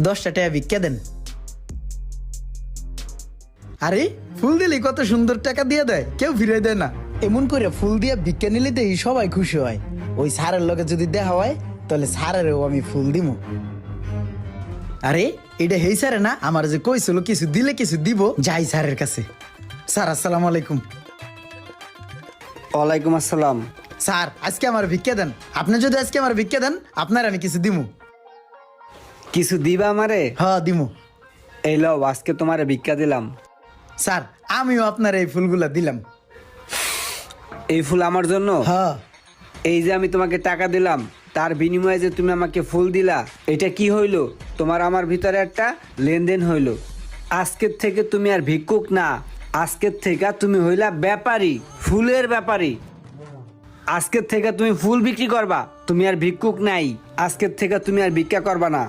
10টা টাকা ভিক্ষা দেন। আরে ফুল দিলে কত সুন্দর টাকা দিয়ে দেয়, কেউ ফিরে দেয় না। এমন করে ফুল দিয়ে ভিক্ষা নিলে দেখি সবাই খুশি হয়। ওই স্যারের লগে যদি দেখা হয় তাহলে স্যারেরও আমি ফুল দিমু। আরে এটা হেই স্যারে না, আমার যে কইছিল কিছু দিলে কিছু দিব, যাই স্যারের কাছে। স্যার আসসালামু আলাইকুম। ওয়ালাইকুম আসসালাম। স্যার আজকে আমার ভিক্ষা দেন। আপনি যদি আজকে আমার ভিক্ষা দেন আপনার আমি কিছু দিমু। কিছু দিবা আমারে? হ্যাঁ দিমু। এই লও, আজকে তোমারে ভিক্ষা দিলাম। স্যার আমিও আপনার এই ফুলগুলা দিলাম। এই ফুল আমার জন্য? হ্যাঁ। এই যে আমি তোমাকে টাকা দিলাম, তার বিনিময়ে যে তুমি আমাকে ফুল দিলা, এটা কি হইলো? তোমার আমার ভিতরে একটা লেনদেন হইলো। আজকের থেকে তুমি আর ভিক্ষুক না, আজকের থেকে তুমি হইলা ব্যাপারী, ফুলের ব্যাপারী। আজকের থেকে তুমি ফুল বিক্রি করবা, তুমি আর ভিক্ষুক নাই। আজকের থেকে তুমি আর ভিক্ষা করবা না।